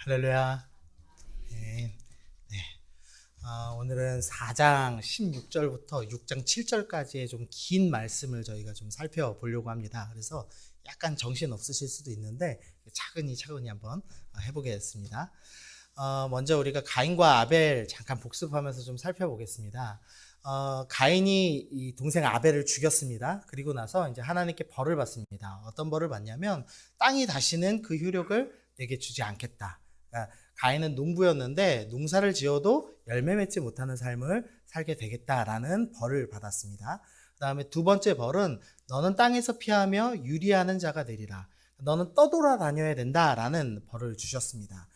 할렐루야. 네. 네. 오늘은 4장 16절부터 6장 7절까지의 좀 긴 말씀을 저희가 좀 살펴보려고 합니다. 그래서 약간 정신 없으실 수도 있는데 차근히 한번 해보겠습니다. 먼저 우리가 가인과 아벨 잠깐 복습하면서 좀 살펴보겠습니다. 가인이 이 동생 아벨을 죽였습니다. 그리고 나서 이제 하나님께 벌을 받습니다. 어떤 벌을 받냐면 땅이 다시는 그 효력을 내게 주지 않겠다. 그러니까 가인은 농부였는데 농사를 지어도 열매 맺지 못하는 삶을 살게 되겠다라는 벌을 받았습니다. 그 다음에 두 번째 벌은 너는 땅에서 피하며 유리하는 자가 되리라. 너는 떠돌아 다녀야 된다라는 벌을 주셨습니다.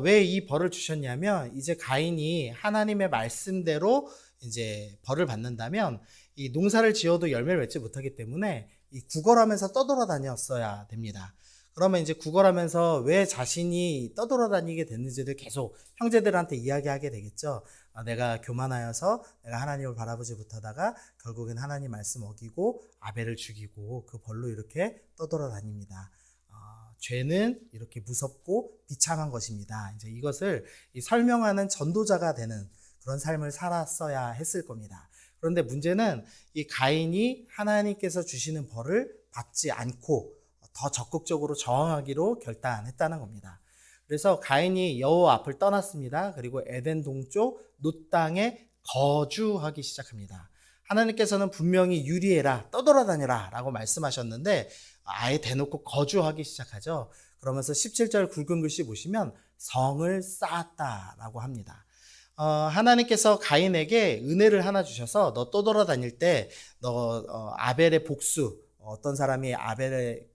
왜 이 벌을 주셨냐면 이제 가인이 하나님의 말씀대로 이제 벌을 받는다면 이 농사를 지어도 열매를 맺지 못하기 때문에 이 구걸하면서 떠돌아 다녔어야 됩니다. 그러면 이제 구걸하면서 왜 자신이 떠돌아다니게 됐는지를 계속 형제들한테 이야기하게 되겠죠. 내가 교만하여서 내가 하나님을 바라보지 못하다가 결국엔 하나님 말씀 어기고 아벨을 죽이고 그 벌로 이렇게 떠돌아다닙니다. 죄는 이렇게 무섭고 비참한 것입니다. 이제 이것을 설명하는 전도자가 되는 그런 삶을 살았어야 했을 겁니다. 그런데 문제는 이 가인이 하나님께서 주시는 벌을 받지 않고 더 적극적으로 저항하기로 결단했다는 겁니다. 그래서 가인이 여호와 앞을 떠났습니다. 그리고 에덴 동쪽 놋 땅에 거주하기 시작합니다. 하나님께서는 분명히 유리해라, 떠돌아다녀라 라고 말씀하셨는데 아예 대놓고 거주하기 시작하죠. 그러면서 17절 굵은 글씨 보시면 성을 쌓았다라고 합니다. 하나님께서 가인에게 은혜를 하나 주셔서 너 떠돌아다닐 때 너 아벨의 복수, 어떤 사람이 아벨을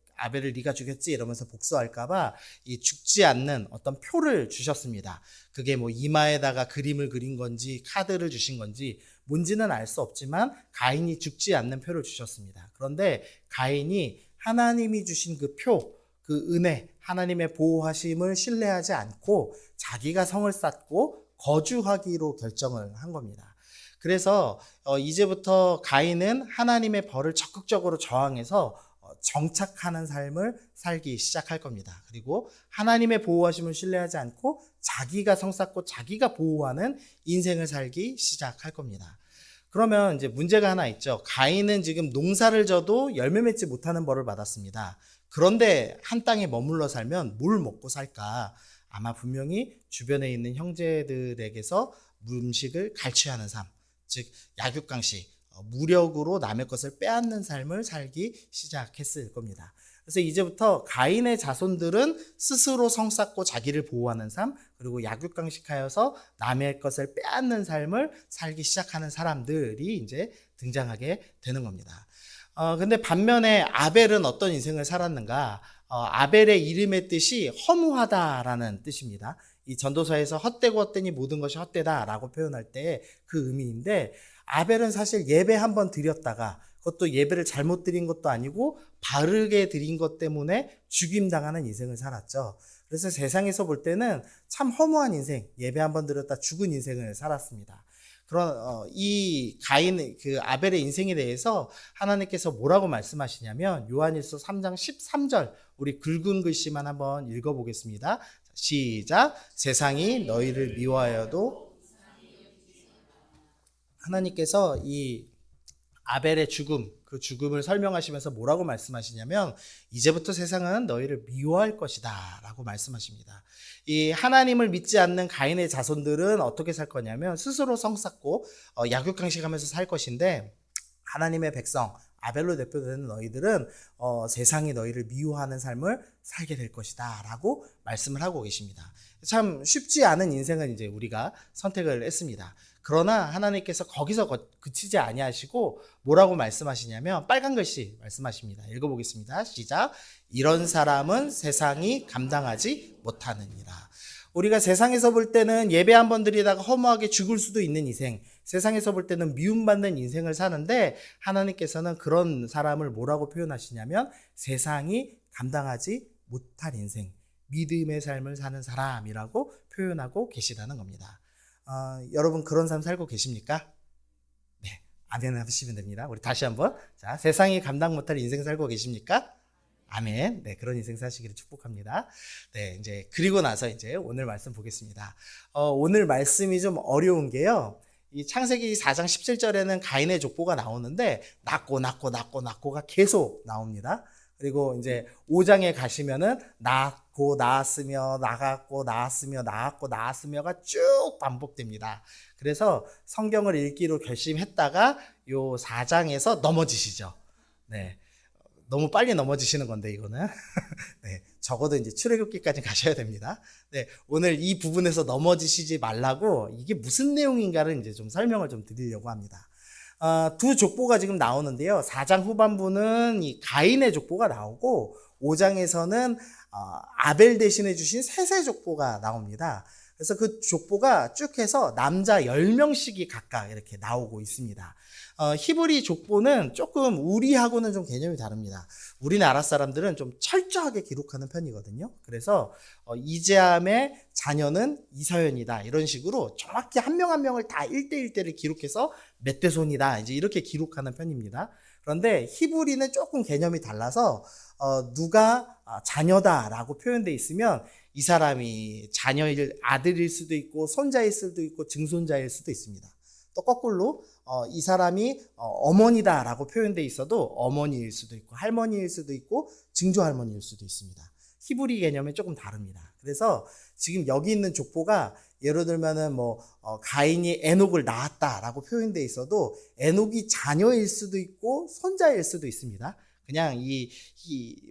네가 죽였지 이러면서 복수할까봐 이 죽지 않는 어떤 표를 주셨습니다. 그게 뭐 이마에다가 그림을 그린 건지 카드를 주신 건지 뭔지는 알 수 없지만 가인이 죽지 않는 표를 주셨습니다. 그런데 가인이 하나님이 주신 그 표, 그 은혜, 하나님의 보호하심을 신뢰하지 않고 자기가 성을 쌓고 거주하기로 결정을 한 겁니다. 그래서 이제부터 가인은 하나님의 벌을 적극적으로 저항해서 정착하는 삶을 살기 시작할 겁니다. 그리고 하나님의 보호하심을 신뢰하지 않고 자기가 성 쌓고 자기가 보호하는 인생을 살기 시작할 겁니다. 그러면 이제 문제가 하나 있죠. 가인은 지금 농사를 져도 열매 맺지 못하는 벌을 받았습니다. 그런데 한 땅에 머물러 살면 뭘 먹고 살까? 아마 분명히 주변에 있는 형제들에게서 음식을 갈취하는 삶, 즉 약육강식, 무력으로 남의 것을 빼앗는 삶을 살기 시작했을 겁니다. 그래서 이제부터 가인의 자손들은 스스로 성 쌓고 자기를 보호하는 삶, 그리고 약육강식하여서 남의 것을 빼앗는 삶을 살기 시작하는 사람들이 이제 등장하게 되는 겁니다. 근데 반면에 아벨은 어떤 인생을 살았는가? 아벨의 이름의 뜻이 허무하다라는 뜻입니다. 이 전도서에서 헛되고 헛되니 모든 것이 헛되다라고 표현할 때 그 의미인데 아벨은 사실 예배 한번 드렸다가 그것도 예배를 잘못 드린 것도 아니고 바르게 드린 것 때문에 죽임당하는 인생을 살았죠. 그래서 세상에서 볼 때는 참 허무한 인생, 예배 한번 드렸다 죽은 인생을 살았습니다. 그런 이 가인 그 아벨의 인생에 대해서 하나님께서 뭐라고 말씀하시냐면 요한일서 3장 13절 우리 굵은 글씨만 한번 읽어보겠습니다. 시작. 세상이 너희를 미워하여도 하나님께서 이 아벨의 죽음, 그 죽음을 설명하시면서 뭐라고 말씀하시냐면 이제부터 세상은 너희를 미워할 것이다 라고 말씀하십니다. 이 하나님을 믿지 않는 가인의 자손들은 어떻게 살 거냐면 스스로 성 쌓고 약육강식하면서 살 것인데 하나님의 백성 아벨로 대표되는 너희들은 세상이 너희를 미워하는 삶을 살게 될 것이다 라고 말씀을 하고 계십니다. 참 쉽지 않은 인생을 이제 우리가 선택을 했습니다. 그러나 하나님께서 거기서 그치지 아니하시고 뭐라고 말씀하시냐면 빨간 글씨 말씀하십니다. 읽어보겠습니다. 시작. 이런 사람은 세상이 감당하지 못하느니라. 우리가 세상에서 볼 때는 예배 한번 드리다가 허무하게 죽을 수도 있는 인생, 세상에서 볼 때는 미움받는 인생을 사는데 하나님께서는 그런 사람을 뭐라고 표현하시냐면 세상이 감당하지 못할 인생, 믿음의 삶을 사는 사람이라고 표현하고 계시다는 겁니다. 여러분 그런 삶 살고 계십니까? 네, 아멘 하시면 됩니다. 우리 다시 한번. 자, 세상이 감당 못할 인생 살고 계십니까? 아멘. 네, 그런 인생 사시기를 축복합니다. 네, 이제 그리고 나서 이제 오늘 말씀 보겠습니다. 오늘 말씀이 좀 어려운 게요. 이 창세기 4장 17절에는 가인의 족보가 나오는데 낳고가 계속 나옵니다. 그리고 이제 5장에 가시면은 낳고 낳았으며 나갔고 낳았으며가 쭉 반복됩니다. 그래서 성경을 읽기로 결심했다가 요 4장에서 넘어지시죠. 네. 너무 빨리 넘어지시는 건데 이거는 네, 적어도 이제 출애굽기까지 가셔야 됩니다. 네, 오늘 이 부분에서 넘어지시지 말라고 이게 무슨 내용인가를 이제 좀 설명을 좀 드리려고 합니다. 두 족보가 지금 나오는데요. 4장 후반부는 이 가인의 족보가 나오고 5장에서는 아벨 대신해 주신 셋의 족보가 나옵니다. 그래서 그 족보가 쭉 해서 남자 10명씩이 각각 이렇게 나오고 있습니다. 히브리 족보는 조금 우리하고는 좀 개념이 다릅니다. 우리나라 사람들은 좀 철저하게 기록하는 편이거든요. 그래서 이재함의 자녀는 이서연이다 이런 식으로 정확히 한 명 한 명을 다 1대1대를 기록해서 몇 대 손이다 이제 이렇게 기록하는 편입니다. 그런데 히브리는 조금 개념이 달라서 누가 자녀다라고 표현되어 있으면 이 사람이 자녀일 아들일 수도 있고 손자일 수도 있고 증손자일 수도 있습니다. 또 거꾸로 이 사람이 어머니다라고 표현되어 있어도 어머니일 수도 있고 할머니일 수도 있고 증조할머니일 수도 있습니다. 히브리 개념이 조금 다릅니다. 그래서 지금 여기 있는 족보가 예를 들면은 가인이 에녹을 낳았다라고 표현되어 있어도 에녹이 자녀일 수도 있고 손자일 수도 있습니다. 그냥 이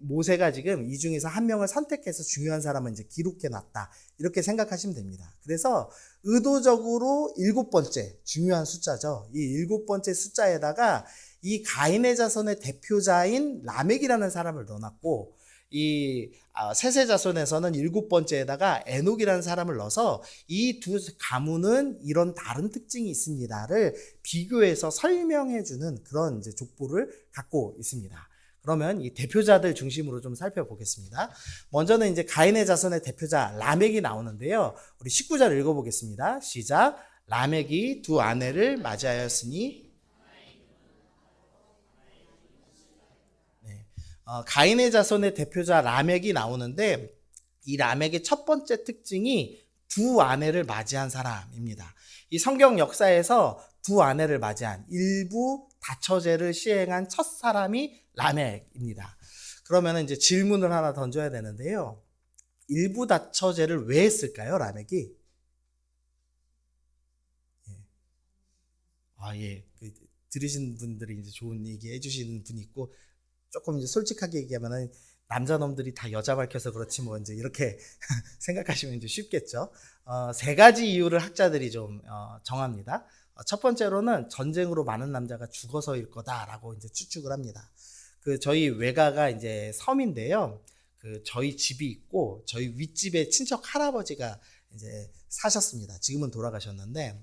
모세가 지금 이 중에서 한 명을 선택해서 중요한 사람은 이제 기록해 놨다. 이렇게 생각하시면 됩니다. 그래서 의도적으로 7번째 중요한 숫자죠. 이 7번째 숫자에다가 이 가인의 자손의 대표자인 라멕이라는 사람을 넣어놨고 이 셋의 자손에서는 7번째에다가 에녹이라는 사람을 넣어서 이 두 가문은 이런 다른 특징이 있습니다를 비교해서 설명해주는 그런 이제 족보를 갖고 있습니다. 그러면 이 대표자들 중심으로 좀 살펴보겠습니다. 먼저는 이제 가인의 자손의 대표자 라멕이 나오는데요. 우리 19절 읽어보겠습니다. 시작. 라멕이 두 아내를 맞이하였으니 가인의 자손의 대표자 라멕이 나오는데 이 라멕의 첫 번째 특징이 두 아내를 맞이한 사람입니다. 이 성경 역사에서 두 아내를 맞이한 일부 다처제를 시행한 첫 사람이 라멕입니다. 그러면 이제 질문을 하나 던져야 되는데요. 일부 다처제를 왜 했을까요, 라멕이? 예. 들으신 분들이 이제 좋은 얘기 해주시는 분이 있고, 조금 이제 솔직하게 얘기하면은 남자놈들이 다 여자 밝혀서 그렇지 뭐 이제 이렇게 생각하시면 이제 쉽겠죠. 세 가지 이유를 학자들이 좀 정합니다. 첫 번째로는 전쟁으로 많은 남자가 죽어서일 거다라고 이제 추측을 합니다. 저희 외가가 이제 섬인데요. 저희 집이 있고 저희 윗집에 친척 할아버지가 이제 사셨습니다. 지금은 돌아가셨는데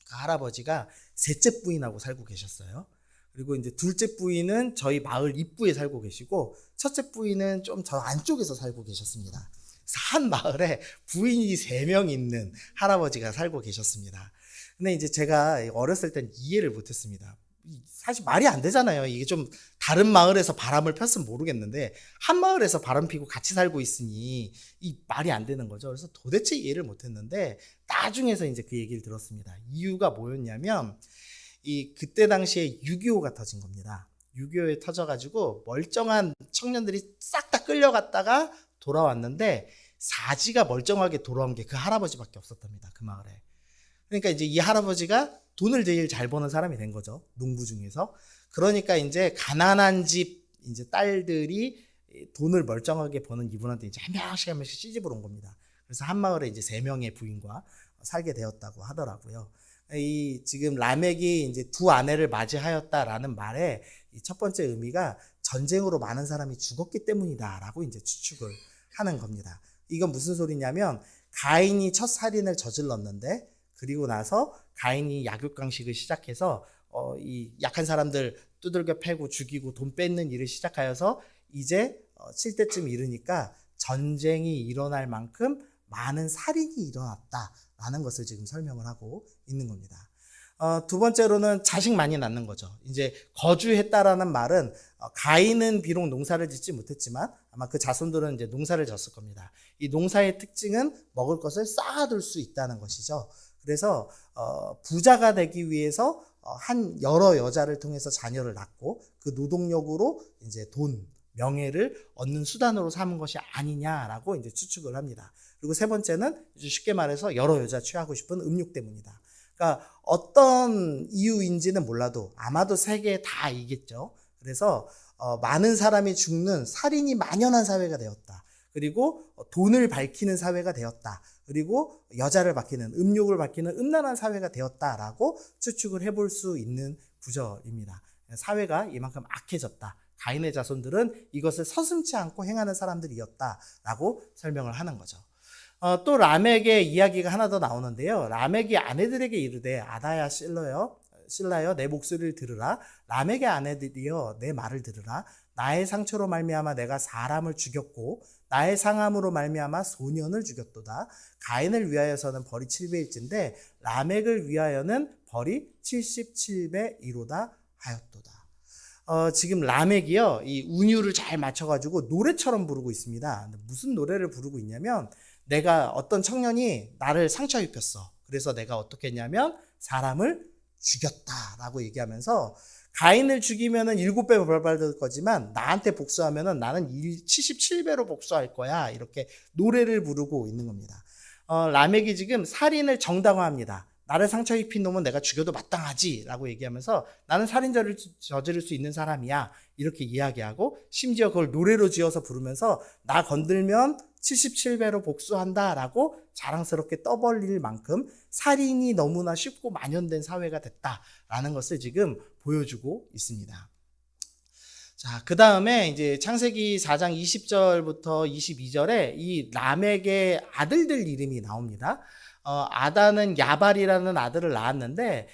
그 할아버지가 셋째 부인하고 살고 계셨어요. 그리고 이제 둘째 부인은 저희 마을 입구에 살고 계시고 첫째 부인은 좀 저 안쪽에서 살고 계셨습니다. 그래서 한 마을에 부인이 3명 있는 할아버지가 살고 계셨습니다. 근데 이제 제가 어렸을 땐 이해를 못했습니다. 사실 말이 안 되잖아요. 이게 좀 다른 마을에서 바람을 폈으면 모르겠는데 한 마을에서 바람 피고 같이 살고 있으니 이 말이 안 되는 거죠. 그래서 도대체 이해를 못했는데 나중에서 이제 그 얘기를 들었습니다. 이유가 뭐였냐면 그때 당시에 6.25가 터진 겁니다. 6.25에 터져가지고 멀쩡한 청년들이 싹 다 끌려갔다가 돌아왔는데 사지가 멀쩡하게 돌아온 게 그 할아버지밖에 없었답니다. 그 마을에. 그러니까 이제 이 할아버지가 돈을 제일 잘 버는 사람이 된 거죠. 농부 중에서. 그러니까 이제 가난한 집 이제 딸들이 돈을 멀쩡하게 버는 이분한테 이제 한 명씩 시집을 온 겁니다. 그래서 한 마을에 이제 3명의 부인과 살게 되었다고 하더라고요. 지금 라멕이 이제 두 아내를 맞이하였다라는 말의 첫 번째 의미가 전쟁으로 많은 사람이 죽었기 때문이다라고 이제 추측을 하는 겁니다. 이건 무슨 소리냐면 가인이 첫 살인을 저질렀는데 그리고 나서 가인이 약육강식을 시작해서 이 약한 사람들 두들겨 패고 죽이고 돈 뺏는 일을 시작하여서 이제 칠 때쯤 이르니까 전쟁이 일어날 만큼 많은 살인이 일어났다라는 것을 지금 설명을 하고 있는 겁니다. 두 번째로는 자식 많이 낳는 거죠. 이제 거주했다라는 말은 가인은 비록 농사를 짓지 못했지만 아마 그 자손들은 이제 농사를 졌을 겁니다. 이 농사의 특징은 먹을 것을 쌓아둘 수 있다는 것이죠. 그래서 부자가 되기 위해서 한 여러 여자를 통해서 자녀를 낳고 그 노동력으로 이제 돈, 명예를 얻는 수단으로 삼은 것이 아니냐라고 이제 추측을 합니다. 그리고 세 번째는 쉽게 말해서 여러 여자 취하고 싶은 음욕 때문이다. 그러니까 어떤 이유인지는 몰라도 아마도 세 개 다이겠죠. 그래서 많은 사람이 죽는 살인이 만연한 사회가 되었다. 그리고 돈을 밝히는 사회가 되었다. 그리고 여자를 밝히는, 음욕을 밝히는 음란한 사회가 되었다라고 추측을 해볼 수 있는 구절입니다. 사회가 이만큼 악해졌다. 가인의 자손들은 이것을 서슴지 않고 행하는 사람들이었다라고 설명을 하는 거죠. 또 라멕의 이야기가 하나 더 나오는데요. 라멕이 아내들에게 이르되 아다야 실라여 내 목소리를 들으라. 라멕의 아내들이여 내 말을 들으라. 나의 상처로 말미암아 내가 사람을 죽였고 나의 상함으로 말미암아 소년을 죽였도다. 가인을 위하여서는 벌이 7배일진데 라멕을 위하여는 벌이 77배 이로다 하였도다. 지금 라멕이요, 이 운율을 잘 맞춰가지고 노래처럼 부르고 있습니다. 무슨 노래를 부르고 있냐면, 내가 어떤 청년이 나를 상처 입혔어. 그래서 내가 어떻게 했냐면 사람을 죽였다라고 얘기하면서 가인을 죽이면은 7배 벌 받을 거지만 나한테 복수하면은 나는 77배로 복수할 거야. 이렇게 노래를 부르고 있는 겁니다. 라멕이 지금 살인을 정당화합니다. 나를 상처 입힌 놈은 내가 죽여도 마땅하지 라고 얘기하면서 나는 살인죄를 저지를 수 있는 사람이야 이렇게 이야기하고 심지어 그걸 노래로 지어서 부르면서 나 건들면 77배로 복수한다 라고 자랑스럽게 떠벌릴 만큼 살인이 너무나 쉽고 만연된 사회가 됐다라는 것을 지금 보여주고 있습니다. 자, 그 다음에 이제 창세기 4장 20절부터 22절에 이 라멕의 아들들 이름이 나옵니다. 아다는 야발이라는 아들을 낳았는데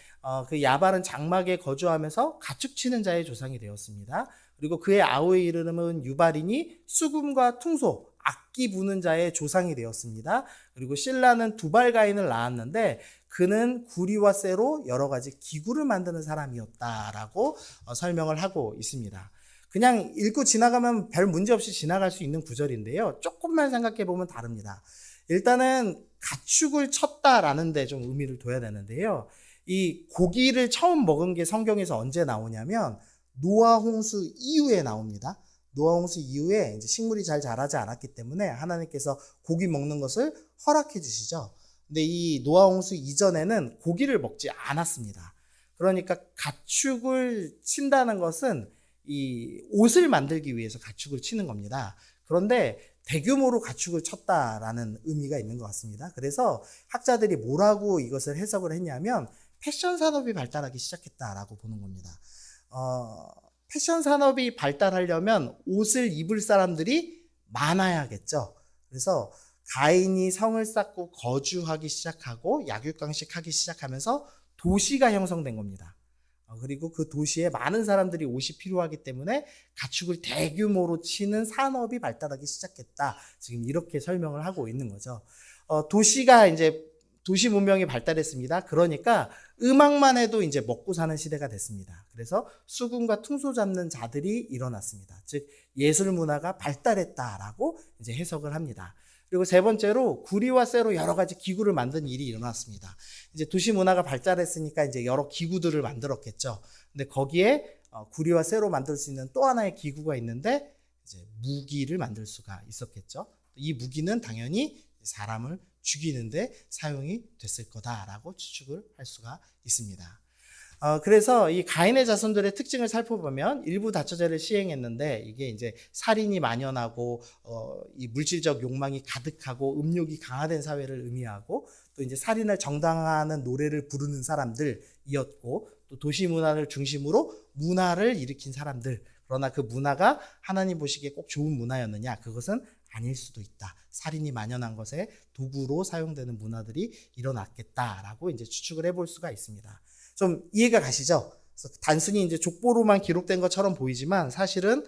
그 야발은 장막에 거주하면서 가축 치는 자의 조상이 되었습니다. 그리고 그의 아우의 이름은 유발이니 수금과 퉁소, 악기 부는 자의 조상이 되었습니다. 그리고 실라는 두발가인을 낳았는데 그는 구리와 쇠로 여러 가지 기구를 만드는 사람이었다라고 설명을 하고 있습니다. 그냥 읽고 지나가면 별 문제 없이 지나갈 수 있는 구절인데요. 조금만 생각해 보면 다릅니다. 일단은 가축을 쳤다라는 데 좀 의미를 둬야 되는데요. 이 고기를 처음 먹은 게 성경에서 언제 나오냐면 노아 홍수 이후에 나옵니다. 노아 홍수 이후에 이제 식물이 잘 자라지 않았기 때문에 하나님께서 고기 먹는 것을 허락해 주시죠. 근데 이 노아 홍수 이전에는 고기를 먹지 않았습니다. 그러니까 가축을 친다는 것은 이 옷을 만들기 위해서 가축을 치는 겁니다. 그런데 대규모로 가축을 쳤다라는 의미가 있는 것 같습니다. 그래서 학자들이 뭐라고 이것을 해석을 했냐면 패션 산업이 발달하기 시작했다라고 보는 겁니다. 패션 산업이 발달하려면 옷을 입을 사람들이 많아야겠죠. 그래서 가인이 성을 쌓고 거주하기 시작하고 약육강식하기 시작하면서 도시가 형성된 겁니다. 그리고 그 도시에 많은 사람들이 옷이 필요하기 때문에 가축을 대규모로 치는 산업이 발달하기 시작했다. 지금 이렇게 설명을 하고 있는 거죠. 도시가 이제 도시 문명이 발달했습니다. 그러니까 음악만 해도 이제 먹고 사는 시대가 됐습니다. 그래서 수금과 퉁소 잡는 자들이 일어났습니다. 즉 예술 문화가 발달했다라고 이제 해석을 합니다. 그리고 세 번째로 구리와 쇠로 여러 가지 기구를 만든 일이 일어났습니다. 이제 도시 문화가 발달했으니까 이제 여러 기구들을 만들었겠죠. 근데 거기에 구리와 쇠로 만들 수 있는 또 하나의 기구가 있는데 이제 무기를 만들 수가 있었겠죠. 이 무기는 당연히 사람을 죽이는데 사용이 됐을 거다라고 추측을 할 수가 있습니다. 그래서 이 가인의 자손들의 특징을 살펴보면 일부 다처제를 시행했는데 이게 이제 살인이 만연하고 이 물질적 욕망이 가득하고 음욕이 강화된 사회를 의미하고 또 이제 살인을 정당화하는 노래를 부르는 사람들이었고 또 도시 문화를 중심으로 문화를 일으킨 사람들. 그러나 그 문화가 하나님 보시기에 꼭 좋은 문화였느냐? 그것은 아닐 수도 있다. 살인이 만연한 것에 도구로 사용되는 문화들이 일어났겠다라고 이제 추측을 해볼 수가 있습니다. 좀 이해가 가시죠? 그래서 단순히 이제 족보로만 기록된 것처럼 보이지만 사실은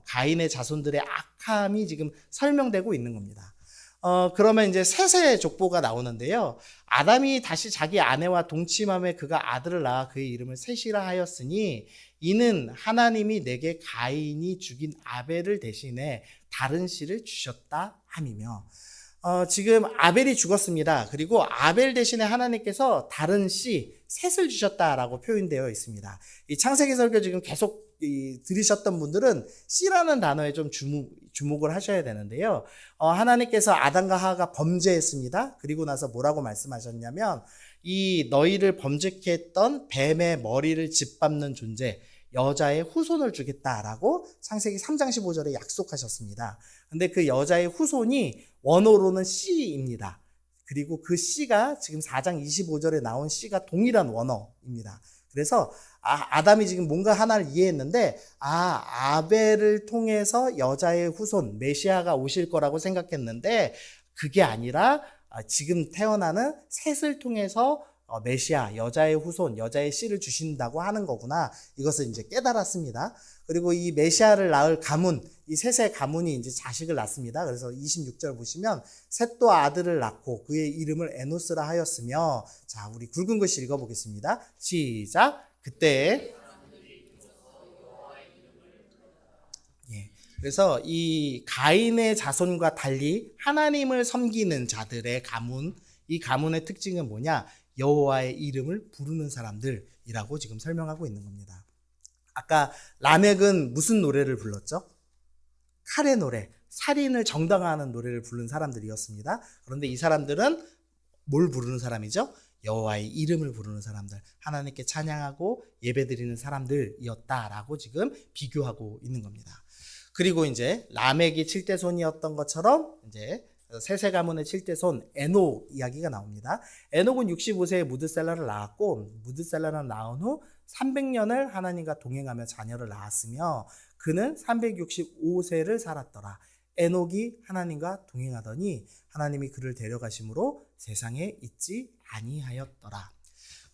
가인의 자손들의 악함이 지금 설명되고 있는 겁니다. 그러면 이제 셋의 족보가 나오는데요. 아담이 다시 자기 아내와 동침함에 그가 아들을 낳아 그의 이름을 셋이라 하였으니 이는 하나님이 내게 가인이 죽인 아벨을 대신해 다른 씨를 주셨다 함이며, 지금 아벨이 죽었습니다. 그리고 아벨 대신에 하나님께서 다른 씨, 셋을 주셨다라고 표현되어 있습니다. 이 창세기 설교 지금 계속 들으셨던 분들은 씨라는 단어에 좀 주목을 하셔야 되는데요. 하나님께서 아담과 하와가 범죄했습니다. 그리고 나서 뭐라고 말씀하셨냐면, 이 너희를 범죄케 했던 뱀의 머리를 짓밟는 존재, 여자의 후손을 주겠다라고 창세기 3장 15절에 약속하셨습니다. 근데 그 여자의 후손이 원어로는 씨입니다. 그리고 그 씨가 지금 4장 25절에 나온 씨가 동일한 원어입니다. 그래서 아담이 지금 뭔가 하나를 이해했는데, 아벨을 통해서 여자의 후손 메시아가 오실 거라고 생각했는데 그게 아니라 지금 태어나는 셋을 통해서 메시아, 여자의 후손, 여자의 씨를 주신다고 하는 거구나. 이것을 이제 깨달았습니다. 그리고 이 메시아를 낳을 가문, 이 셋의 가문이 이제 자식을 낳습니다. 그래서 26절 보시면 셋도 아들을 낳고 그의 이름을 에노스라 하였으며, 자, 우리 굵은 글씨 읽어보겠습니다. 시작. 그때 그래서 이 가인의 자손과 달리 하나님을 섬기는 자들의 가문, 이 가문의 특징은 뭐냐? 여호와의 이름을 부르는 사람들이라고 지금 설명하고 있는 겁니다. 아까 라멕은 무슨 노래를 불렀죠? 칼의 노래, 살인을 정당화하는 노래를 부른 사람들이었습니다. 그런데 이 사람들은 뭘 부르는 사람이죠? 여호와의 이름을 부르는 사람들, 하나님께 찬양하고 예배드리는 사람들이었다라고 지금 비교하고 있는 겁니다. 그리고 이제 라멕이 7대 손이었던 것처럼 이제 셋의 가문의 7대 손 에녹 이야기가 나옵니다. 에녹은 65세에 무드셀라를 낳았고, 무드셀라를 낳은 후 300년을 하나님과 동행하며 자녀를 낳았으며 그는 365세를 살았더라. 에녹이 하나님과 동행하더니 하나님이 그를 데려가심으로 세상에 있지 아니하였더라.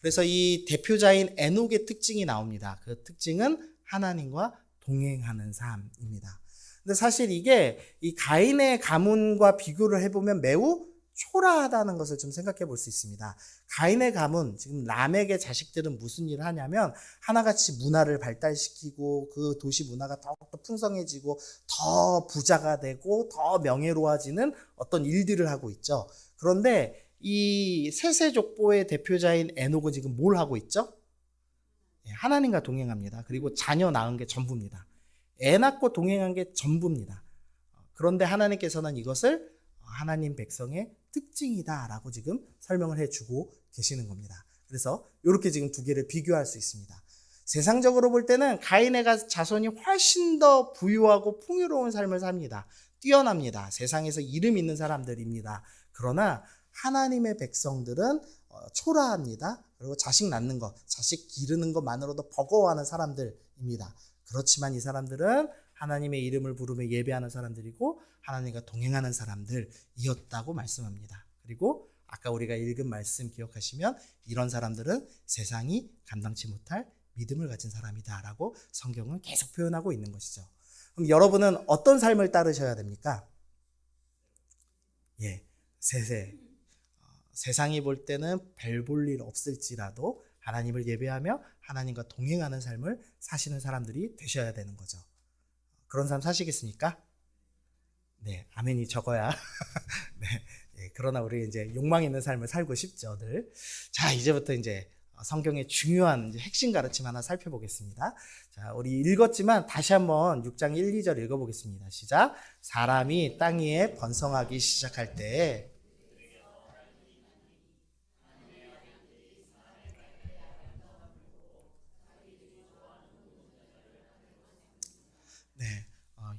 그래서 이 대표자인 에녹의 특징이 나옵니다. 그 특징은 하나님과 동행하는 삶입니다. 근데 사실 이게 이 가인의 가문과 비교를 해보면 매우 초라하다는 것을 좀 생각해 볼 수 있습니다. 가인의 가문, 지금 라멕의 자식들은 무슨 일을 하냐면 하나같이 문화를 발달시키고 그 도시 문화가 더욱더 풍성해지고 더 부자가 되고 더 명예로워지는 어떤 일들을 하고 있죠. 그런데 이 셋의 족보의 대표자인 에녹은 지금 뭘 하고 있죠? 하나님과 동행합니다. 그리고 자녀 낳은 게 전부입니다. 애 낳고 동행한 게 전부입니다. 그런데 하나님께서는 이것을 하나님 백성의 특징이다라고 지금 설명을 해주고 계시는 겁니다. 그래서 이렇게 지금 두 개를 비교할 수 있습니다. 세상적으로 볼 때는 가인의 자손이 훨씬 더 부유하고 풍요로운 삶을 삽니다. 뛰어납니다. 세상에서 이름 있는 사람들입니다. 그러나 하나님의 백성들은 초라합니다. 그리고 자식 낳는 것, 자식 기르는 것만으로도 버거워하는 사람들입니다. 그렇지만 이 사람들은 하나님의 이름을 부르며 예배하는 사람들이고 하나님과 동행하는 사람들이었다고 말씀합니다. 그리고 아까 우리가 읽은 말씀 기억하시면 이런 사람들은 세상이 감당치 못할 믿음을 가진 사람이다라고 성경은 계속 표현하고 있는 것이죠. 그럼 여러분은 어떤 삶을 따르셔야 됩니까? 세상이 볼 때는 별 볼 일 없을지라도 하나님을 예배하며 하나님과 동행하는 삶을 사시는 사람들이 되셔야 되는 거죠. 그런 삶 사시겠습니까? 네, 아멘이 적어야. 네, 그러나 우리 이제 욕망 있는 삶을 살고 싶죠, 늘. 자, 이제부터 이제 성경의 중요한 이제 핵심 가르침 하나 살펴보겠습니다. 자, 우리 읽었지만 다시 한번 6장 1, 2절 읽어보겠습니다. 시작. 사람이 땅 위에 번성하기 시작할 때 네,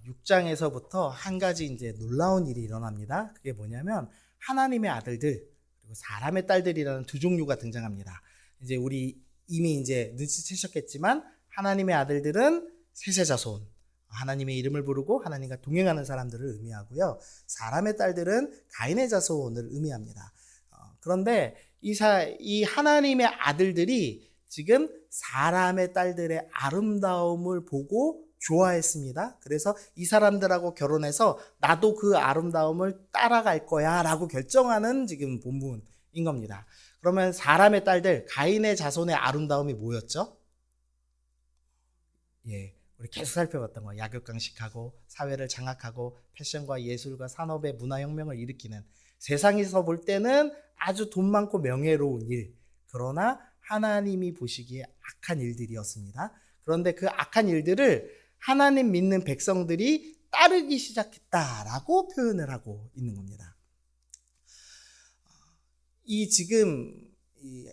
6장에서부터 한 가지 이제 놀라운 일이 일어납니다. 그게 뭐냐면 하나님의 아들들 그리고 사람의 딸들이라는 두 종류가 등장합니다. 이제 우리 이미 이제 눈치채셨겠지만 하나님의 아들들은 셋의 자손, 하나님의 이름을 부르고 하나님과 동행하는 사람들을 의미하고요. 사람의 딸들은 가인의 자손을 의미합니다. 그런데 이 하나님의 아들들이 지금 사람의 딸들의 아름다움을 보고 좋아했습니다. 그래서 이 사람들하고 결혼해서 나도 그 아름다움을 따라갈 거야 라고 결정하는 지금 본문인 겁니다. 그러면 사람의 딸들, 가인의 자손의 아름다움이 뭐였죠? 예, 우리 계속 살펴봤던 거. 약육강식하고 사회를 장악하고 패션과 예술과 산업의 문화혁명을 일으키는, 세상에서 볼 때는 아주 돈 많고 명예로운 일, 그러나 하나님이 보시기에 악한 일들이었습니다. 그런데 그 악한 일들을 하나님 믿는 백성들이 따르기 시작했다라고 표현을 하고 있는 겁니다. 이 지금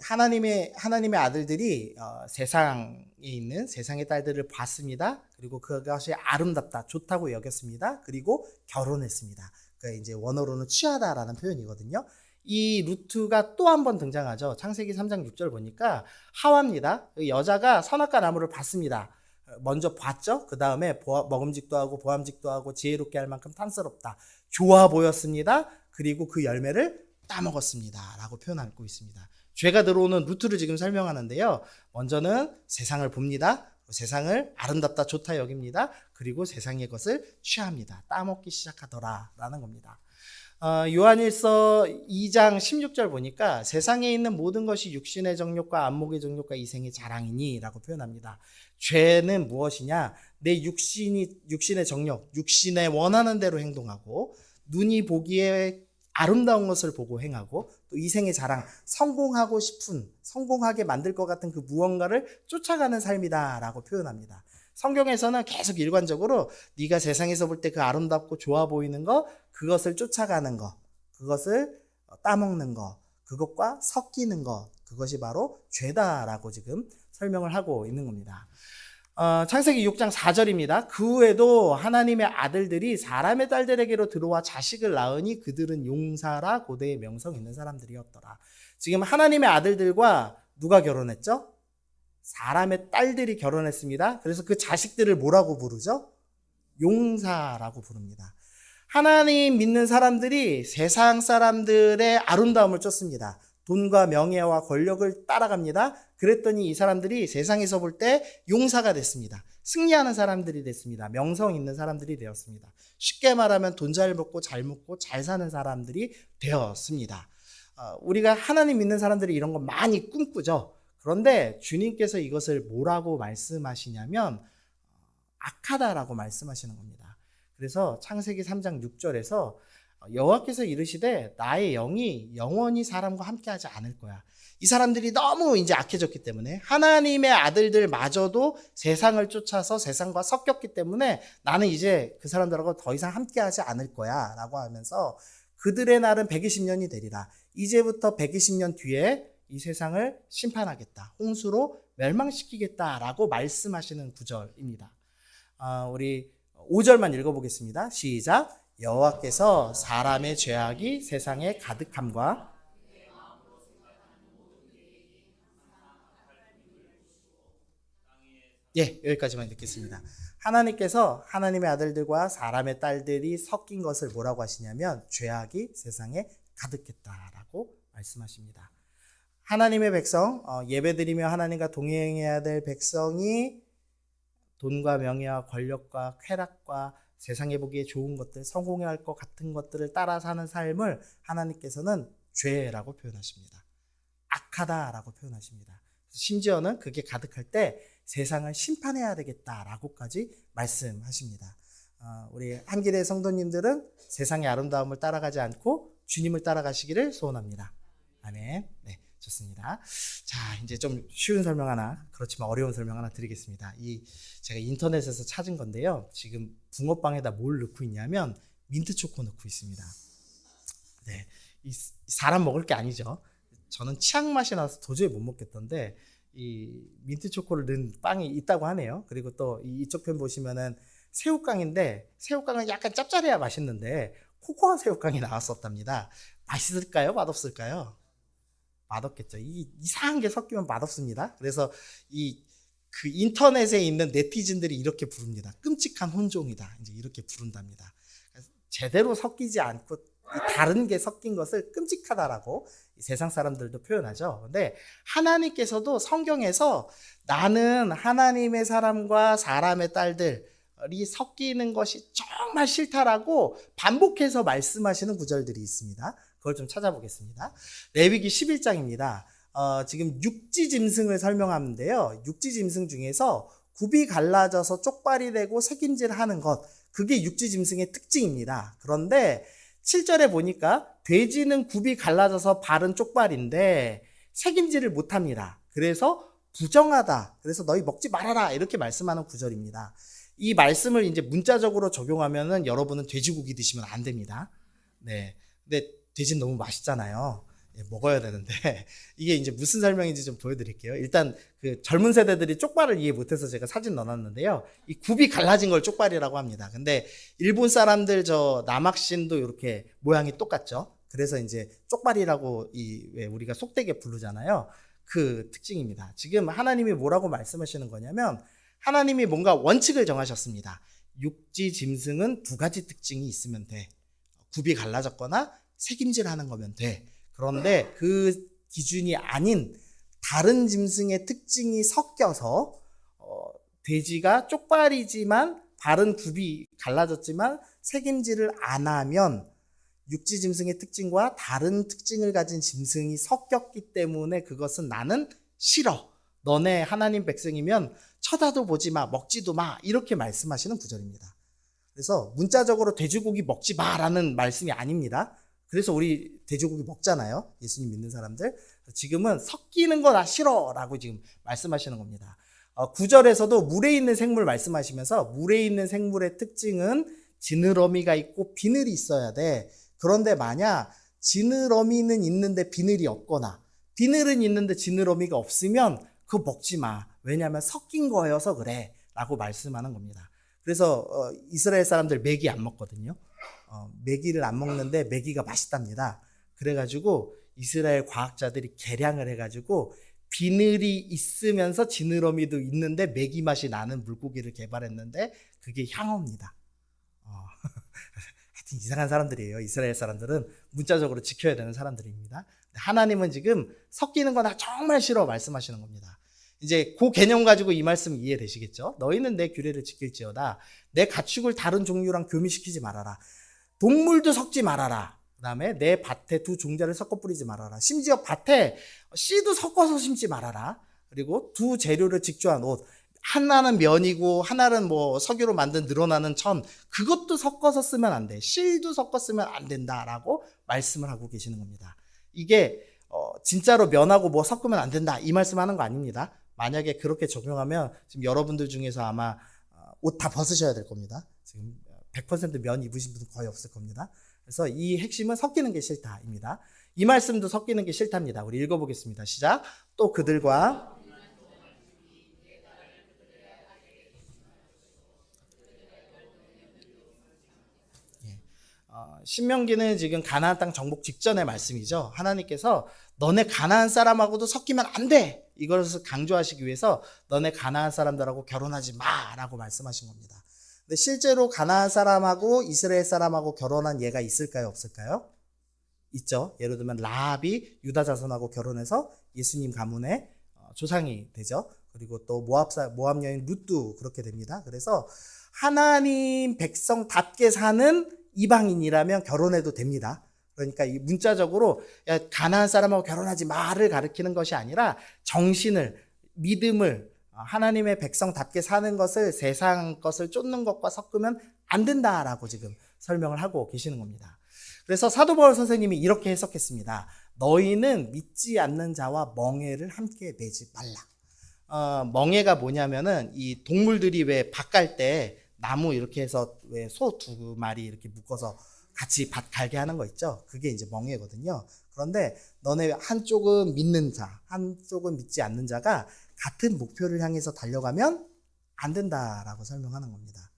하나님의 아들들이 세상에 있는 세상의 딸들을 봤습니다. 그리고 그것이 아름답다, 좋다고 여겼습니다. 그리고 결혼했습니다. 그러니까 이제 원어로는 취하다라는 표현이거든요. 이 루트가 또 한 번 등장하죠. 창세기 3장 6절 보니까 하와입니다. 여자가 선악과 나무를 봤습니다. 먼저 봤죠. 그 다음에 먹음직도 하고 보암직도 하고 지혜롭게 할 만큼 탐스럽다, 좋아 보였습니다. 그리고 그 열매를 따먹었습니다 라고 표현하고 있습니다. 죄가 들어오는 루트를 지금 설명하는데요. 먼저는 세상을 봅니다. 세상을 아름답다, 좋다 여깁니다. 그리고 세상의 것을 취합니다. 따먹기 시작하더라 라는 겁니다. 요한일서 2장 16절 보니까 세상에 있는 모든 것이 육신의 정욕과 안목의 정욕과 이생의 자랑이니 라고 표현합니다. 죄는 무엇이냐? 내 육신의 정욕, 육신의 원하는 대로 행동하고, 눈이 보기에 아름다운 것을 보고 행하고, 또 이생의 자랑, 성공하고 싶은, 성공하게 만들 것 같은 그 무언가를 쫓아가는 삶이다 라고 표현합니다. 성경에서는 계속 일관적으로 네가 세상에서 볼 때 그 아름답고 좋아 보이는 거, 그것을 쫓아가는 거, 그것을 따먹는 거, 그것과 섞이는 거, 그것이 바로 죄다라고 지금 설명을 하고 있는 겁니다. 창세기 6장 4절입니다. 그 후에도 하나님의 아들들이 사람의 딸들에게로 들어와 자식을 낳으니 그들은 용사라 고대의 명성 있는 사람들이었더라. 지금 하나님의 아들들과 누가 결혼했죠? 사람의 딸들이 결혼했습니다. 그래서 그 자식들을 뭐라고 부르죠? 용사라고 부릅니다. 하나님 믿는 사람들이 세상 사람들의 아름다움을 쫓습니다. 돈과 명예와 권력을 따라갑니다. 그랬더니 이 사람들이 세상에서 볼 때 용사가 됐습니다. 승리하는 사람들이 됐습니다. 명성 있는 사람들이 되었습니다. 쉽게 말하면 돈 잘 먹고 잘 먹고 잘 사는 사람들이 되었습니다. 우리가 하나님 믿는 사람들이 이런 거 많이 꿈꾸죠. 그런데 주님께서 이것을 뭐라고 말씀하시냐면 악하다라고 말씀하시는 겁니다. 그래서 창세기 3장 6절에서 여호와께서 이르시되 나의 영이 영원히 사람과 함께하지 않을 거야. 이 사람들이 너무 이제 악해졌기 때문에, 하나님의 아들들마저도 세상을 쫓아서 세상과 섞였기 때문에 나는 이제 그 사람들하고 더 이상 함께하지 않을 거야 라고 하면서 그들의 날은 120년이 되리라. 이제부터 120년 뒤에 이 세상을 심판하겠다, 홍수로 멸망시키겠다라고 말씀하시는 구절입니다. 우리 5절만 읽어보겠습니다. 시작. 여호와께서 사람의 죄악이 세상에 가득함과, 예, 여기까지만 읽겠습니다. 하나님께서 하나님의 아들들과 사람의 딸들이 섞인 것을 뭐라고 하시냐면 죄악이 세상에 가득했다라고 말씀하십니다. 하나님의 백성, 예배드리며 하나님과 동행해야 될 백성이 돈과 명예와 권력과 쾌락과 세상에 보기에 좋은 것들, 성공해야 할 것 같은 것들을 따라 사는 삶을 하나님께서는 죄라고 표현하십니다. 악하다라고 표현하십니다. 심지어는 그게 가득할 때 세상을 심판해야 되겠다라고까지 말씀하십니다. 우리 한길의 성도님들은 세상의 아름다움을 따라가지 않고 주님을 따라가시기를 소원합니다. 아멘. 네, 좋습니다. 자, 이제 좀 쉬운 설명 하나, 그렇지만 어려운 설명 하나 드리겠습니다. 제가 인터넷에서 찾은 건데요. 지금 붕어빵에다 뭘 넣고 있냐면 민트초코 넣고 있습니다. 네, 이 사람 먹을 게 아니죠. 저는 치약 맛이 나서 도저히 못 먹겠던데 이 민트초코를 넣은 빵이 있다고 하네요. 그리고 또 이쪽 편 보시면은 새우깡인데, 새우깡은 약간 짭짤해야 맛있는데 코코아 새우깡이 나왔었답니다. 맛있을까요? 맛없을까요? 맛없겠죠. 이상한 게 섞이면 맛없습니다. 그래서 그 인터넷에 있는 네티즌들이 이렇게 부릅니다. 끔찍한 혼종이다, 이제 이렇게 부른답니다. 제대로 섞이지 않고 다른 게 섞인 것을 끔찍하다라고 세상 사람들도 표현하죠. 근데 하나님께서도 성경에서 나는 하나님의 사람과 사람의 딸들, 섞이는 것이 정말 싫다라고 반복해서 말씀하시는 구절들이 있습니다. 그걸 좀 찾아보겠습니다. 레위기 11장입니다. 지금 육지짐승을 설명하는데요. 육지짐승 중에서 굽이 갈라져서 쪽발이 되고 새김질하는 것, 그게 육지짐승의 특징입니다. 그런데 7절에 보니까 돼지는 굽이 갈라져서 발은 쪽발인데 새김질을 못합니다. 그래서 부정하다. 그래서 너희 먹지 말아라. 이렇게 말씀하는 구절입니다. 이 말씀을 이제 문자적으로 적용하면은 여러분은 돼지고기 드시면 안 됩니다. 네. 근데 돼지는 너무 맛있잖아요. 예, 먹어야 되는데 이게 이제 무슨 설명인지 좀 보여드릴게요. 일단 그 젊은 세대들이 쪽발을 이해 못해서 제가 사진 넣어놨는데요. 이 굽이 갈라진 걸 쪽발이라고 합니다. 근데 일본 사람들 저 남학신도 이렇게 모양이 똑같죠. 그래서 이제 쪽발이라고 왜 우리가 속되게 부르잖아요. 그 특징입니다. 지금 하나님이 뭐라고 말씀하시는 거냐면 하나님이 뭔가 원칙을 정하셨습니다. 육지 짐승은 두 가지 특징이 있으면 돼. 굽이 갈라졌거나 새김질하는 거면 돼. 그런데 그 기준이 아닌 다른 짐승의 특징이 섞여서 돼지가 쪽발이지만 발은 굽이 갈라졌지만 새김질을 안 하면 육지 짐승의 특징과 다른 특징을 가진 짐승이 섞였기 때문에 그것은 나는 싫어. 너네 하나님 백성이면 쳐다도 보지 마, 먹지도 마. 이렇게 말씀하시는 구절입니다. 그래서 문자적으로 돼지고기 먹지 마라는 말씀이 아닙니다. 그래서 우리 돼지고기 먹잖아요. 예수님 믿는 사람들. 지금은 섞이는 거 나 싫어 라고 지금 말씀하시는 겁니다. 9절에서도 물에 있는 생물 말씀하시면서 물에 있는 생물의 특징은 지느러미가 있고 비늘이 있어야 돼. 그런데 만약 지느러미는 있는데 비늘이 없거나 비늘은 있는데 지느러미가 없으면 그거 먹지 마. 왜냐하면 섞인 거여서 그래 라고 말씀하는 겁니다. 그래서 이스라엘 사람들 메기 안 먹거든요. 메기를 안 먹는데 메기가 맛있답니다. 그래가지고 이스라엘 과학자들이 개량을 해가지고 비늘이 있으면서 지느러미도 있는데 메기 맛이 나는 물고기를 개발했는데 그게 향어입니다. 하여튼 이상한 사람들이에요. 이스라엘 사람들은 문자적으로 지켜야 되는 사람들입니다. 하나님은 지금 섞이는 거 나 정말 싫어 말씀하시는 겁니다. 이제 그 개념 가지고 이 말씀 이해되시겠죠? 너희는 내 규례를 지킬지어다. 내 가축을 다른 종류랑 교미시키지 말아라. 동물도 섞지 말아라. 그 다음에 내 밭에 두 종자를 섞어 뿌리지 말아라. 심지어 밭에 씨도 섞어서 심지 말아라. 그리고 두 재료를 직조한 옷. 하나는 면이고 하나는 뭐 석유로 만든 늘어나는 천. 그것도 섞어서 쓰면 안 돼. 실도 섞어 쓰면 안 된다라고 말씀을 하고 계시는 겁니다. 이게 진짜로 면하고 뭐 섞으면 안 된다. 이 말씀하는 거 아닙니다. 만약에 그렇게 적용하면 지금 여러분들 중에서 아마 옷 다 벗으셔야 될 겁니다. 지금 100% 면 입으신 분은 거의 없을 겁니다. 그래서 이 핵심은 섞이는 게 싫다입니다. 이 말씀도 섞이는 게 싫답니다. 우리 읽어보겠습니다. 시작. 또 그들과 신명기는 지금 가나안 땅 정복 직전의 말씀이죠. 하나님께서 너네 가나안 사람하고도 섞이면 안 돼. 이것을 강조하시기 위해서 너네 가나안 사람들하고 결혼하지 마라고 말씀하신 겁니다. 근데 실제로 가나안 사람하고 이스라엘 사람하고 결혼한 예가 있을까요? 없을까요? 있죠. 예를 들면 라합이 유다 자손하고 결혼해서 예수님 가문의 조상이 되죠. 그리고 또 모압 여인 룻도 그렇게 됩니다. 그래서 하나님 백성답게 사는 이방인이라면 결혼해도 됩니다. 그러니까 이 문자적으로 가나안 사람하고 결혼하지 마를 가리키는 것이 아니라 정신을, 믿음을 하나님의 백성답게 사는 것을 세상 것을 쫓는 것과 섞으면 안 된다라고 지금 설명을 하고 계시는 겁니다. 그래서 사도 바울 선생님이 이렇게 해석했습니다. 너희는 믿지 않는 자와 멍에를 함께 매지 말라. 멍에가 뭐냐면은 이 동물들이 왜 밭 갈 때 나무 이렇게 해서 왜 소 두 마리 이렇게 묶어서 같이 밭 갈게 하는 거 있죠. 그게 이제 멍에거든요. 그런데 너네 한쪽은 믿는 자, 한쪽은 믿지 않는 자가 같은 목표를 향해서 달려가면 안 된다라고 설명하는 겁니다.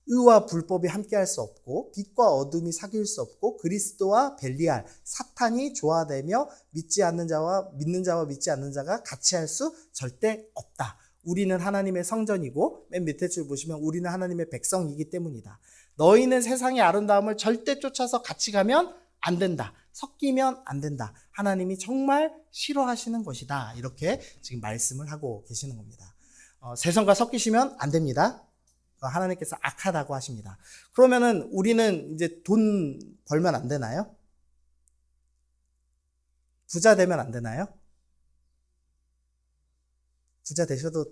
의와 불법이 함께할 수 없고 빛과 어둠이 사귈 수 없고 그리스도와 벨리알, 사탄이 조화되며 믿지 않는 자와 믿는 자와 믿지 않는 자가 같이 할 수 절대 없다. 우리는 하나님의 성전이고 맨 밑에 줄 보시면 우리는 하나님의 백성이기 때문이다. 너희는 세상의 아름다움을 절대 쫓아서 같이 가면 안 된다. 섞이면 안 된다. 하나님이 정말 싫어하시는 것이다. 이렇게 지금 말씀을 하고 계시는 겁니다. 세상과 섞이시면 안 됩니다. 하나님께서 악하다고 하십니다. 그러면은 우리는 이제 돈 벌면 안 되나요? 부자 되면 안 되나요? 부자 되셔도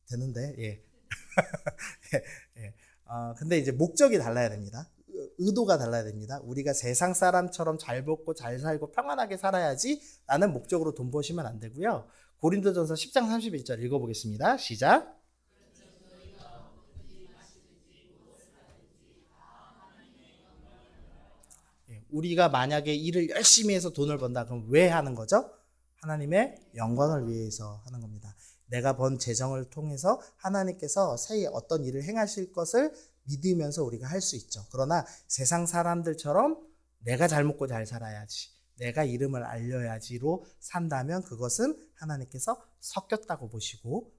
되는데, 예. 예. 근데 이제 목적이 달라야 됩니다. 의도가 달라야 됩니다. 우리가 세상 사람처럼 잘 먹고 잘 살고 평안하게 살아야지 라는 목적으로 돈 버시면 안 되고요. 고린도전서 10장 31절 읽어보겠습니다. 시작. 우리가 만약에 일을 열심히 해서 돈을 번다 그럼 왜 하는 거죠? 하나님의 영광을 위해서 하는 겁니다. 내가 번 재정을 통해서 하나님께서 새해 어떤 일을 행하실 것을 믿으면서 우리가 할 수 있죠. 그러나 세상 사람들처럼 내가 잘 먹고 잘 살아야지, 내가 이름을 알려야지로 산다면 그것은 하나님께서 섞였다고 보시고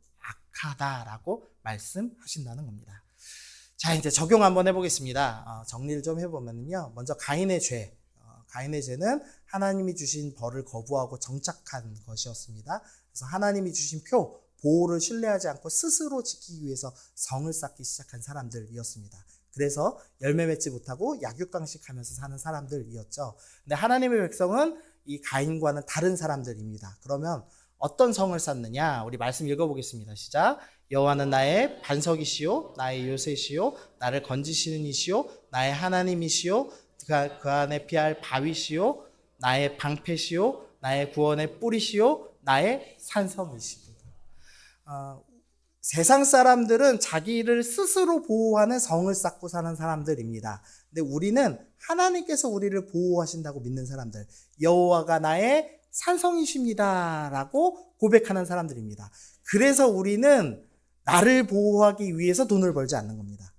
악하다라고 말씀하신다는 겁니다. 자, 이제 적용 한번 해보겠습니다. 정리를 좀 해보면요. 먼저 가인의 죄. 가인의 죄는 하나님이 주신 벌을 거부하고 정착한 것이었습니다. 그래서 하나님이 주신 표, 보호를 신뢰하지 않고 스스로 지키기 위해서 성을 쌓기 시작한 사람들이었습니다. 그래서 열매 맺지 못하고 약육강식하면서 사는 사람들이었죠. 근데 하나님의 백성은 이 가인과는 다른 사람들입니다. 그러면 어떤 성을 쌓느냐? 우리 말씀 읽어보겠습니다. 시작. 여호와는 나의 반석이시요 나의 요새시요 나를 건지시는 이시요 나의 하나님이시요 그 안에 피할 바위시요 나의 방패시요 나의 구원의 뿌리시요 나의 산성이시다. 세상 사람들은 자기를 스스로 보호하는 성을 쌓고 사는 사람들입니다. 근데 우리는 하나님께서 우리를 보호하신다고 믿는 사람들, 여호와가 나의 산성이십니다 라고 고백하는 사람들입니다. 그래서 우리는 나를 보호하기 위해서 돈을 벌지 않는 겁니다.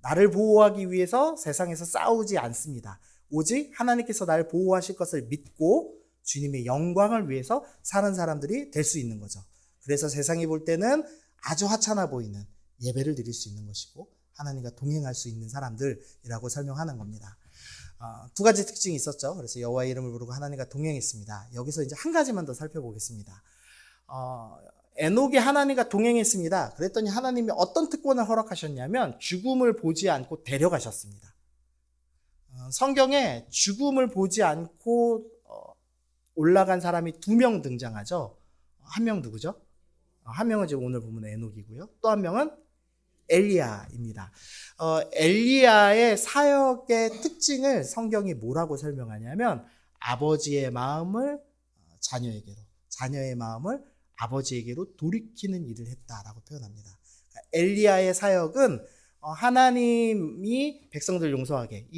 나를 보호하기 위해서 세상에서 싸우지 않습니다. 오직 하나님께서 나를 보호하실 것을 믿고 주님의 영광을 위해서 사는 사람들이 될 수 있는 거죠. 그래서 세상이 볼 때는 아주 하찮아 보이는 예배를 드릴 수 있는 것이고 하나님과 동행할 수 있는 사람들이라고 설명하는 겁니다. 두 가지 특징이 있었죠. 그래서 여호와의 이름을 부르고 하나님과 동행했습니다. 여기서 이제 한 가지만 더 살펴보겠습니다. 에녹이 하나님과 동행했습니다. 그랬더니 하나님이 어떤 특권을 허락하셨냐면 죽음을 보지 않고 데려가셨습니다. 성경에 죽음을 보지 않고 올라간 사람이 2명 등장하죠. 한 명 누구죠? 한 명은 지금 오늘 보면 에녹이고요. 또 한 명은 엘리야입니다. 엘리야의 사역의 특징을 성경이 뭐라고 설명하냐면 아버지의 마음을 자녀에게로, 자녀의 마음을 아버지에게로 돌이키는 일을 했다라고 표현합니다. 엘리야의 사역은 하나님이 백성들 용서하게,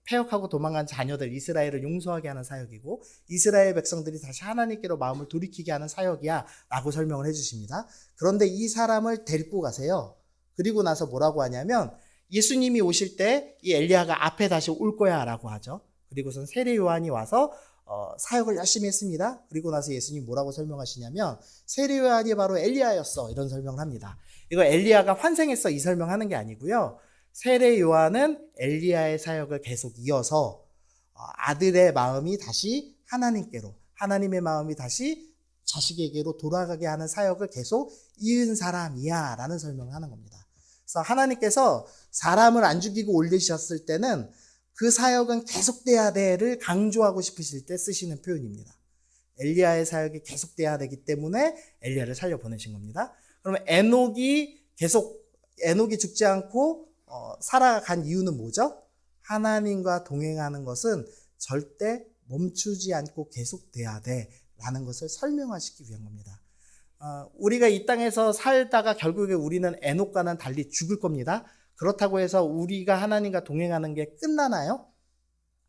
폐역하고 도망간 자녀들 이스라엘을 용서하게 하는 사역이고 이스라엘 백성들이 다시 하나님께로 마음을 돌이키게 하는 사역이야 라고 설명을 해주십니다. 그런데 이 사람을 데리고 가세요. 그리고 나서 뭐라고 하냐면 예수님이 오실 때 이 엘리야가 앞에 다시 올 거야 라고 하죠. 그리고선 세례 요한이 와서 사역을 열심히 했습니다. 그리고 나서 예수님 뭐라고 설명하시냐면 세례 요한이 바로 엘리야였어 이런 설명을 합니다. 이거 엘리야가 환생했어 이 설명하는 게 아니고요. 세례 요한은 엘리야의 사역을 계속 이어서 아들의 마음이 다시 하나님께로, 하나님의 마음이 다시 자식에게로 돌아가게 하는 사역을 계속 이은 사람이야 라는 설명을 하는 겁니다. 그래서 하나님께서 사람을 안 죽이고 올리셨을 때는 그 사역은 계속돼야 돼를 강조하고 싶으실 때 쓰시는 표현입니다. 엘리야의 사역이 계속돼야 되기 때문에 엘리야를 살려 보내신 겁니다. 그러면 에녹이 죽지 않고 살아간 이유는 뭐죠? 하나님과 동행하는 것은 절대 멈추지 않고 계속돼야 돼 라는 것을 설명하시기 위한 겁니다. 우리가 이 땅에서 살다가 결국에 우리는 에녹과는 달리 죽을 겁니다. 그렇다고 해서 우리가 하나님과 동행하는 게 끝나나요?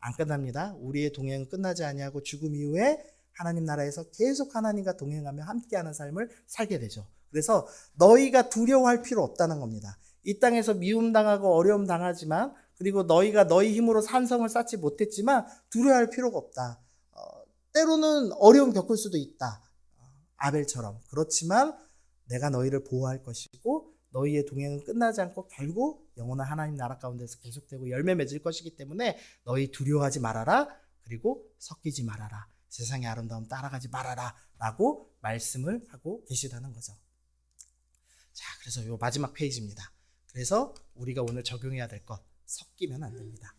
안 끝납니다. 우리의 동행은 끝나지 아니하고 죽음 이후에 하나님 나라에서 계속 하나님과 동행하며 함께하는 삶을 살게 되죠. 그래서 너희가 두려워할 필요 없다는 겁니다. 이 땅에서 미움당하고 어려움 당하지만 그리고 너희가 너희 힘으로 산성을 쌓지 못했지만 두려워할 필요가 없다. 때로는 어려움 겪을 수도 있다. 아벨처럼. 그렇지만 내가 너희를 보호할 것이고 너희의 동행은 끝나지 않고 결국 영원한 하나님 나라 가운데서 계속되고 열매 맺을 것이기 때문에 너희 두려워하지 말아라. 그리고 섞이지 말아라. 세상의 아름다움 따라가지 말아라. 라고 말씀을 하고 계시다는 거죠. 자, 그래서 요 마지막 페이지입니다. 그래서 우리가 오늘 적용해야 될 것, 섞이면 안 됩니다.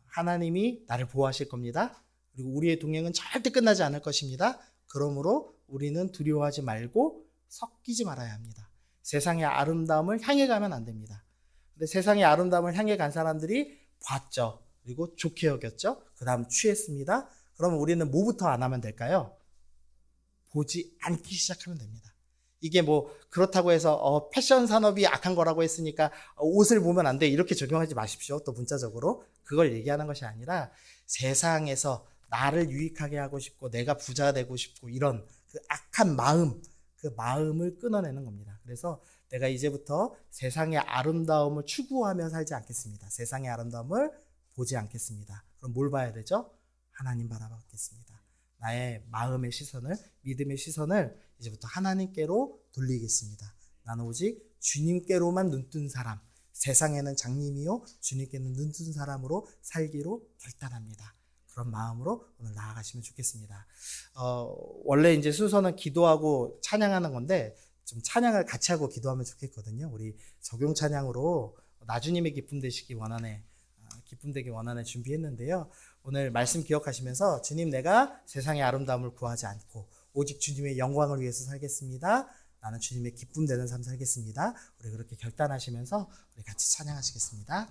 하나님이 나를 보호하실 겁니다. 그리고 우리의 동행은 절대 끝나지 않을 것입니다. 그러므로 우리는 두려워하지 말고 섞이지 말아야 합니다. 세상의 아름다움을 향해 가면 안 됩니다. 근데 세상의 아름다움을 향해 간 사람들이 봤죠. 그리고 좋게 여겼죠. 그 다음 취했습니다. 그러면 우리는 뭐부터 안 하면 될까요? 보지 않기 시작하면 됩니다. 이게 뭐 그렇다고 해서 패션 산업이 악한 거라고 했으니까 옷을 보면 안 돼 이렇게 적용하지 마십시오. 또 문자적으로 그걸 얘기하는 것이 아니라 세상에서 나를 유익하게 하고 싶고 내가 부자 되고 싶고 이런 그 악한 마음, 그 마음을 끊어내는 겁니다. 그래서 내가 이제부터 세상의 아름다움을 추구하며 살지 않겠습니다. 세상의 아름다움을 보지 않겠습니다. 그럼 뭘 봐야 되죠? 하나님 바라보겠습니다. 나의 마음의 시선을, 믿음의 시선을 이제부터 하나님께로 돌리겠습니다. 나는 오직 주님께로만 눈뜬 사람, 세상에는 장님이요 주님께는 눈뜬 사람으로 살기로 결단합니다. 그런 마음으로 오늘 나아가시면 좋겠습니다. 원래 이제 순서는 기도하고 찬양하는 건데 좀 찬양을 같이 하고 기도하면 좋겠거든요. 우리 적용 찬양으로 나주님의 기쁨 되시기 원하네, 기쁨 되기 원하네 준비했는데요. 오늘 말씀 기억하시면서 주님, 내가 세상의 아름다움을 구하지 않고 오직 주님의 영광을 위해서 살겠습니다. 나는 주님의 기쁨 되는 삶 살겠습니다. 우리 그렇게 결단하시면서 우리 같이 찬양하시겠습니다.